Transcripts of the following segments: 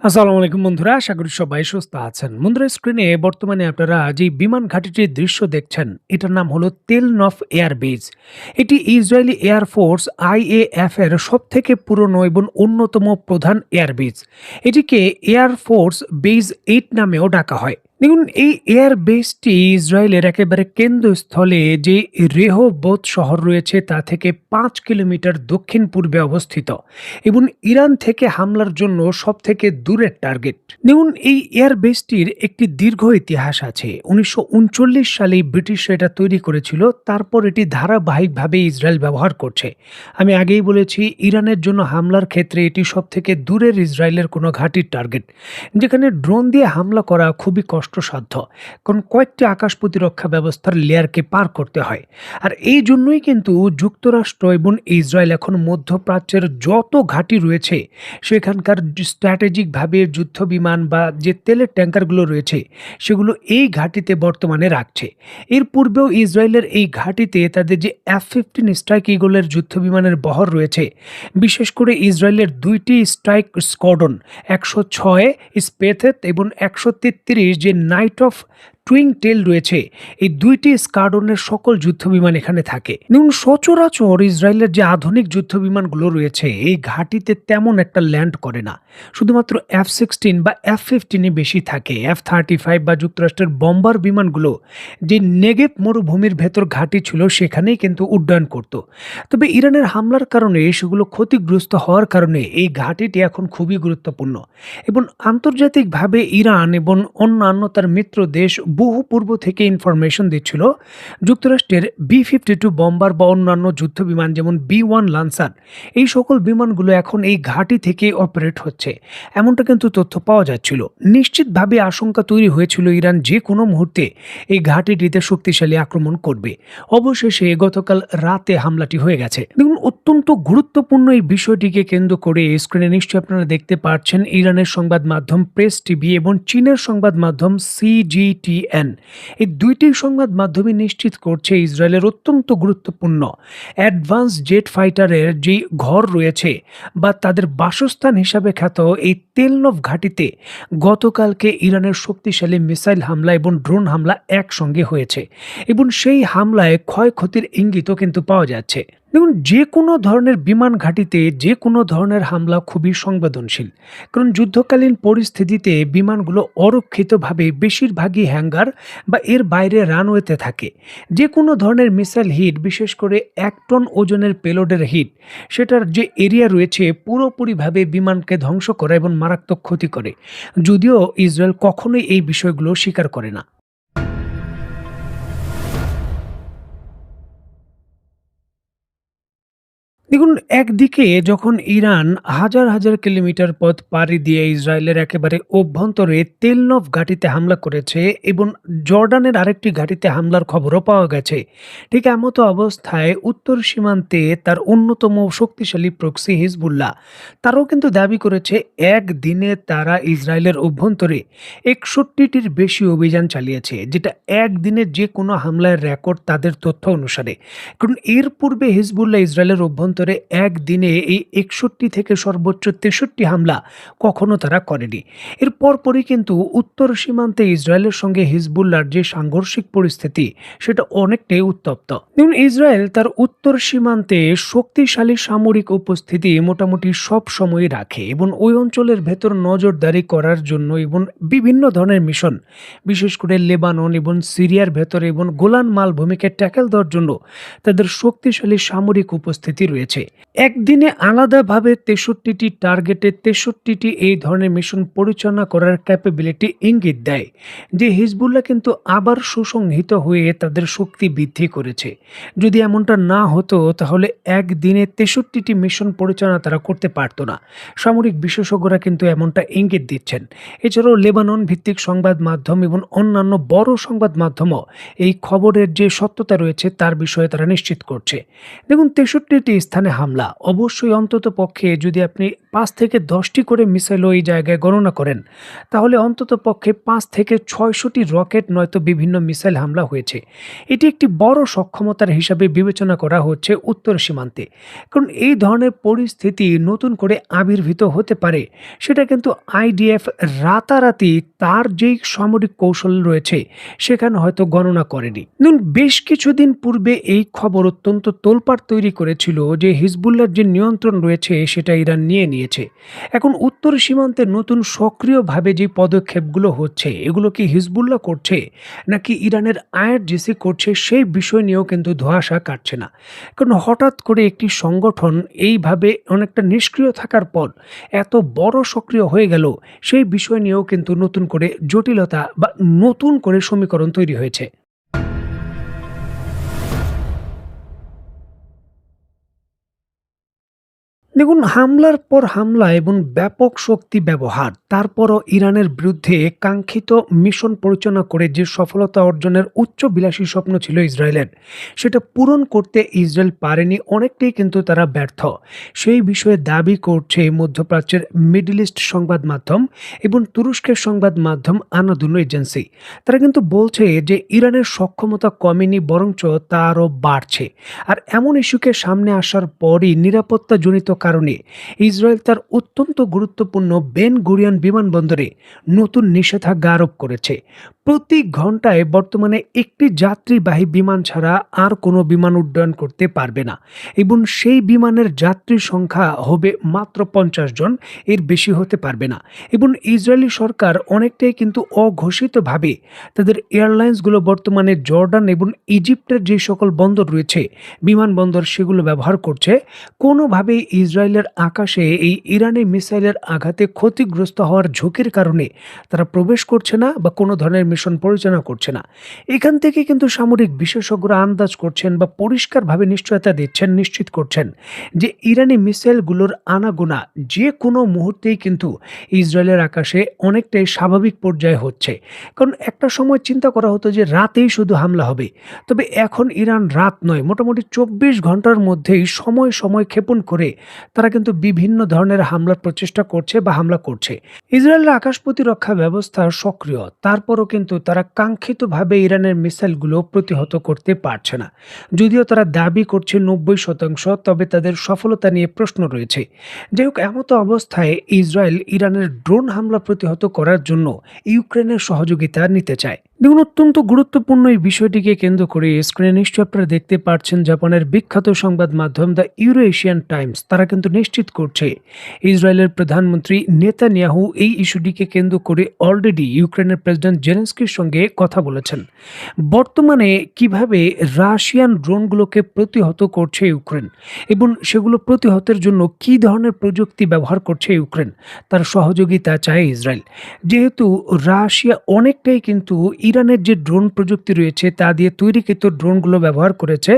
আসসালামু আলাইকুম বন্ধুরা, আশা করি সবাই সুস্থ আছেন। বন্ধুরা, স্ক্রিনে বর্তমানে আপনারা যে বিমান ঘাঁটিটির দৃশ্য দেখছেন, এটার নাম হলো তেল নফ এয়ার বেজ। এটি ইসরায়েলি এয়ারফোর্স আইএএফ এর সবথেকে পুরনো এবং অন্যতম প্রধান এয়ার বেজ। এটিকে এয়ারফোর্স বেজ 8 নামেও ডাকা হয়। দেখুন, এই এয়ার বেসটি ইসরায়েলের একেবারে কেন্দ্রস্থলে যে রেহোবোত শহর রয়েছে তা থেকে ৫ কিলোমিটার দক্ষিণ পূর্বে অবস্থিত এবং ইরান থেকে হামলার জন্য সবথেকে দূরের টার্গেট। দেখুন, এই এয়ার বেসটির একটি দীর্ঘ ইতিহাস আছে। ১৯৩৯ সালে ব্রিটিশরা এটা তৈরি করেছিল, তারপর এটি ধারাবাহিকভাবে ইসরায়েল ব্যবহার করছে। আমি আগেই বলেছি, ইরানের জন্য হামলার ক্ষেত্রে এটি সবথেকে দূরের ইসরায়েলের কোনো ঘাঁটির টার্গেট, যেখানে ড্রোন দিয়ে হামলা করা খুবই কষ্টসাধ্য, কারণ কয়েকটি আকাশ প্রতিরক্ষা ব্যবস্থার লেয়ারকে পার করতে হয়। আর এই জন্যই কিন্তু যুক্তরাষ্ট্র এবং ইসরায়েল এখন মধ্যপ্রাচ্যের যত ঘাঁটি রয়েছে সেখানকার স্ট্র্যাটেজিকভাবে যুদ্ধ বিমান বা যে তেলের ট্যাঙ্কারগুলো রয়েছে সেগুলো এই ঘাঁটিতে বর্তমানে রাখছে। এর পূর্বেও ইসরায়েলের এই ঘাঁটিতে তাদের যে F-15 স্ট্রাইক ইগলের যুদ্ধ বিমানের বহর রয়েছে, বিশেষ করে ইসরায়েলের ২টি স্ট্রাইক স্কোয়াড্রন ১০৬ স্পেথেত এবং ১৩৩ যে নাইট অফ টুইং টেল রয়েছে, এই ২টি স্কোয়াড্রনের সকল যুদ্ধ বিমান এখানে থাকে। দেখুন, সচরাচর ইসরায়েলের যে আধুনিক যুদ্ধ বিমানগুলো রয়েছে এই ঘাঁটিতে তেমন একটা ল্যান্ড করে না। শুধুমাত্র F-16 বা F-15 বেশি থাকে। F-35 বা যুক্তরাষ্ট্রের বম্বার বিমানগুলো যে নেগেভ মরুভূমির ভেতর ঘাঁটি ছিল সেখানেই কিন্তু উড্ডয়ন করত। তবে ইরানের হামলার কারণে সেগুলো ক্ষতিগ্রস্ত হওয়ার কারণে এই ঘাঁটিটি এখন খুবই গুরুত্বপূর্ণ এবং আন্তর্জাতিকভাবে ইরান এবং অন্যান্য তার মিত্র দেশ বহু পূর্ব থেকে ইনফরমেশন দিচ্ছিল যুক্তরাষ্ট্রের B-52 বম্বার বা অন্যান্য যুদ্ধ বিমান যেমন B-1 লান্সার, এই সকল বিমানগুলো এখন এই ঘাঁটি থেকে অপারেট হচ্ছে, এমনটা কিন্তু তথ্য পাওয়া যাচ্ছিল। নিশ্চিতভাবে আশঙ্কা তৈরি হয়েছিল ইরান যে কোনো মুহূর্তে এই ঘাঁটিটিতে শক্তিশালী আক্রমণ করবে। অবশেষে গতকাল রাতে হামলাটি হয়ে গেছে। দেখুন, অত্যন্ত গুরুত্বপূর্ণ এই বিষয়টিকে কেন্দ্র করে স্ক্রিনে নিশ্চয়ই আপনারা দেখতে পাচ্ছেন ইরানের সংবাদ মাধ্যম প্রেস টিভি এবং চীনের সংবাদ মাধ্যম CGTN, এই দুইটি সংবাদ মাধ্যমে নিশ্চিত করছে ইসরায়েলের অত্যন্ত গুরুত্বপূর্ণ অ্যাডভান্স জেট ফাইটারের যে ঘর রয়েছে বা তাদের বাসস্থান হিসাবে খ্যাত এই তেলনভ ঘাঁটিতে গতকালকে ইরানের শক্তিশালী মিসাইল হামলা এবং ড্রোন হামলা একসঙ্গে হয়েছে এবং সেই হামলায় ক্ষয়ক্ষতির ইঙ্গিতও কিন্তু পাওয়া যাচ্ছে। দেখুন, যে কোনো ধরনের বিমান ঘাঁটিতে যে কোনো ধরনের হামলা খুবই সংবেদনশীল, কারণ যুদ্ধকালীন পরিস্থিতিতে বিমানগুলো অরক্ষিতভাবে বেশিরভাগই হ্যাঙ্গার বা এর বাইরে রানওয়েতে থাকে। যে কোনো ধরনের মিসাইল হিট, বিশেষ করে ১ টন ওজনের পেলোডের হিট, সেটার যে এরিয়া রয়েছে পুরোপুরিভাবে বিমানকে ধ্বংস করে এবং মারাত্মক ক্ষতি করে, যদিও ইসরায়েল কখনোই এই বিষয়গুলো স্বীকার করে না। দেখুন, একদিকে যখন ইরান হাজার হাজার কিলোমিটার পথ পাড়ি দিয়ে ইসরায়েলের একেবারে অভ্যন্তরে তেলনভ ঘাঁটিতে হামলা করেছে এবং জর্ডানের আরেকটি ঘাঁটিতে হামলার খবরও পাওয়া গেছে, ঠিক এমতো অবস্থায় উত্তর সীমান্তে তার অন্যতম শক্তিশালী প্রক্সি হিজবুল্লাহ, তারাও কিন্তু দাবি করেছে একদিনে তারা ইসরায়েলের অভ্যন্তরে ৬১টির বেশি অভিযান চালিয়েছে, যেটা একদিনে যে কোনো হামলার রেকর্ড তাদের তথ্য অনুসারে। কারণ এর পূর্বে হিজবুল্লাহ ইসরায়েলের অভ্যন্তরে একদিনে এই ৬১ থেকে সর্বোচ্চ ৬৩ হামলা কখনো তারা করেনি। এর পরপরই কিন্তু উত্তর সীমান্তে ইসরায়েলের সঙ্গে হিজবুল্লাহর যে সাংঘর্ষিক পরিস্থিতি সেটা অনেকটাই উত্তপ্ত। যেমন ইসরায়েল তার উত্তর সীমান্তে শক্তিশালী সামরিক উপস্থিতি মোটামুটি সব সময় রাখে এবং ওই অঞ্চলের ভেতর নজরদারি করার জন্য এবং বিভিন্ন ধরনের মিশন, বিশেষ করে লেবানন এবং সিরিয়ার ভেতরে এবং গোলান মালভূমিকে ট্যাকেল দেওয়ার জন্য তাদের শক্তিশালী সামরিক উপস্থিতি রয়েছে। একদিনে আলাদাভাবে ৬৩টি টার্গেটে ৬৩টি এই ধরনের মিশন পরিচালনা করার ক্যাপাবিলিটি ইঙ্গিত দেয় যে হিজবুল্লাহ কিন্তু আবার সুসংহত হয়ে তাদের শক্তি বৃদ্ধি করেছে। যদি এমনটা না হতো তাহলে একদিনে ৬৩টি মিশন পরিচালনা তারা করতে পারতো না। সামরিক বিশেষজ্ঞরা কিন্তু এমনটা ইঙ্গিত দিচ্ছেন। এছাড়াও লেবানন ভিত্তিক সংবাদ মাধ্যম এবং অন্যান্য বড় সংবাদ মাধ্যমও এই খবরের যে সত্যতা রয়েছে তার বিষয়ে তারা নিশ্চিত করছে। দেখুন, ৬৩টি স্থানে স্থানে হামলা। অবশ্যই অন্ততপক্ষে যদি আপনি ৫ থেকে ১০ টি করে মিসাইলও এই জায়গায় গণনা করেন, তাহলে অন্ততপক্ষে ৫ থেকে ৬০০ টি রকেট নয়তো বিভিন্ন মিসাইল হামলা হয়েছে। এটি একটি বড় সক্ষমতার হিসাবে বিবেচনা করা হচ্ছে উত্তর সীমান্তে। কারণ এই ধরনের পরিস্থিতি নতুন করে আবির্ভূত হতে পারে, সেটা কিন্তু আইডিএফ রাতারাতি তার যেই সামরিক কৌশল রয়েছে সেখানে হয়তো গণনা করেনি। দেখুন, বেশ কিছুদিন পূর্বে এই খবর অত্যন্ত তোলপাড় তৈরি করেছিল যে হিজবুল্লাহর যে নিয়ন্ত্রণ রয়েছে সেটা ইরান নিয়ে নিয়েছে। এখন উত্তর সীমান্তে নতুন সক্রিয়ভাবে যে পদক্ষেপগুলো হচ্ছে, এগুলো কি হিজবুল্লাহ করছে নাকি ইরানের আইআরজিসি করছে, সেই বিষয় নিয়েও কিন্তু ধোঁয়াশা কাটছে না। কারণ হঠাৎ করে একটি সংগঠন এইভাবে অনেকটা নিষ্ক্রিয় থাকার পর এত বড় সক্রিয় হয়ে গেল, সেই বিষয় নিয়েও কিন্তু নতুন করে জটিলতা বা নতুন করে সমীকরণ তৈরি হয়েছে। দেখুন, হামলার পর হামলা এবং ব্যাপক শক্তি ব্যবহার, তারপরও ইরানের বিরুদ্ধে কাঙ্ক্ষিত মিশন পরিচালনা করে যে সফলতা অর্জনের উচ্চবিলাসী স্বপ্ন ছিল ইসরায়েলের, সেটা পূরণ করতে ইসরায়েল পারেনি, অনেকটাই কিন্তু তারা ব্যর্থ। সেই বিষয়ে দাবি করছে মধ্যপ্রাচ্যের মিডল ইস্ট সংবাদ মাধ্যম এবং তুরস্কের সংবাদ মাধ্যম আনাদুলু এজেন্সি। তারা কিন্তু বলছে যে ইরানের সক্ষমতা কমেনি, বরঞ্চ তা আরও বাড়ছে। আর এমন ইস্যুকে সামনে আসার পরই নিরাপত্তাজনিত কারণে ইসরায়েল তার অত্যন্ত গুরুত্বপূর্ণ বেন গুরিয়ন বিমানবন্দরে নতুন নিষেধাজ্ঞা আরোপ করেছে। প্রতি ঘন্টায় বর্তমানে একটি যাত্রীবাহী বিমান ছাড়া আর কোনো বিমান উড্ডয়ন করতে পারবে না, এবং সেই বিমানের যাত্রী সংখ্যা হবে মাত্র ৫০ জন, এর বেশি হতে পারবে না। এবং ইসরায়েলি সরকার অনেকটাই কিন্তু অঘোষিতভাবে তাদের এয়ারলাইন্সগুলো বর্তমানে জর্ডান এবং ইজিপ্টের যে সকল বন্দর রয়েছে, বিমানবন্দর, সেগুলো ব্যবহার করছে। কোনোভাবেই ইসরায়েলের আকাশে এই ইরানি মিসাইলের আঘাতে ক্ষতিগ্রস্ত হওয়ার ঝুঁকির কারণে তারা প্রবেশ করছে না বা কোনো ধরনের মিশন পরিচালনা করছে না। এখান থেকে কিন্তু সামরিক বিশেষজ্ঞরা আন্দাজ করছেন বা পরিষ্কারভাবে নিশ্চয়তা দিচ্ছেন, নিশ্চিত করছেন যে ইরানি মিসাইলগুলোর আনাগোনা যে কোনো মুহূর্তেই কিন্তু ইসরায়েলের আকাশে অনেকটাই স্বাভাবিক পর্যায়ে হচ্ছে। কারণ একটা সময় চিন্তা করা হতো যে রাতেই শুধু হামলা হবে, তবে এখন ইরান রাত নয়, মোটামুটি ২৪ ঘন্টার মধ্যেই সময় সময় ক্ষেপণ করে তারা কিন্তু বিভিন্ন ধরনের হামলার প্রচেষ্টা করছে বা হামলা করছে। ইসরায়েলের আকাশ প্রতিরক্ষা ব্যবস্থা সক্রিয়, তারপরও কিন্তু তারা কাঙ্ক্ষিতভাবে ইরানের মিসাইলগুলো প্রতিহত করতে পারছে না। যদিও তারা দাবি করছে ৯০%, তবে তাদের সফলতা নিয়ে প্রশ্ন রয়েছে। যাই হোক, এমতো অবস্থায় ইসরায়েল ইরানের ড্রোন হামলা প্রতিহত করার জন্য ইউক্রেনের সহযোগিতা নিতে চায়। দেখুন, অত্যন্ত গুরুত্বপূর্ণ এই বিষয়টিকে কেন্দ্র করে স্ক্রিনে নিশ্চয় আপনারা দেখতে পাচ্ছেন জাপানের বিখ্যাত সংবাদ মাধ্যম দ্য ইউরো এশিয়ান টাইমস, তারা কিন্তু নিশ্চিত করছে ইসরায়েলের প্রধানমন্ত্রী নেতানিয়াহু এই ইস্যুটিকে কেন্দ্র করে অলরেডি ইউক্রেনের প্রেসিডেন্ট জেলেনস্কির সঙ্গে কথা বলেছেন। বর্তমানে কিভাবে রাশিয়ান ড্রোনগুলোকে প্রতিহত করছে ইউক্রেন এবং সেগুলো প্রতিহতের জন্য কী ধরনের প্রযুক্তি ব্যবহার করছে ইউক্রেন, তার সহযোগিতা চায় ইসরায়েল। যেহেতু রাশিয়া অনেকটাই কিন্তু ইরানের যে ড্রোন প্রযুক্তি রয়েছে তা দিয়ে তৈরিকৃত ড্রোনগুলো ব্যবহার করেছে,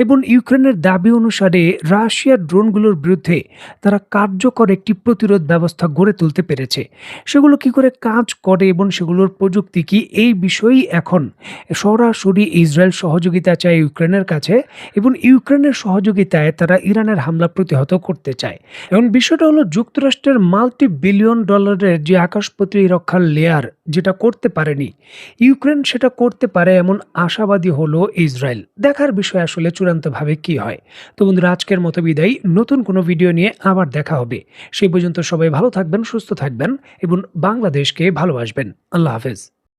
এবং ইউক্রেনের দাবি অনুসারে রাশিয়ার ড্রোনগুলোর বিরুদ্ধে তারা কার্যকর একটি প্রতিরোধ ব্যবস্থা গড়ে তুলতে পেরেছে। সেগুলো কি করে কাজ করে এবং সেগুলোর প্রযুক্তি কি, এই বিষয়েই এখন সরাসরি ইসরায়েল সহযোগিতা চায় ইউক্রেনের কাছে, এবং ইউক্রেনের সহযোগিতায় তারা ইরানের হামলা প্রতিহত করতে চায়। এবং বিষয়টা হলো, যুক্তরাষ্ট্রের মাল্টি-বিলিয়ন ডলারের যে আকাশ প্রতিরক্ষার লেয়ার, যেটা করতে পারেনি ইউক্রেন, সেটা করতে পারে এমন আশাবাদী হলো ইসরায়েল। দেখার বিষয় আসলে চূড়ান্তভাবে কি হয়। তো বন্ধুরা, আজকের মতো বিদায়, নতুন কোনো ভিডিও নিয়ে আবার দেখা হবে। সেই পর্যন্ত সবাই ভালো থাকবেন, সুস্থ থাকবেন এবং বাংলাদেশকে ভালোবাসবেন। আল্লাহ হাফেজ।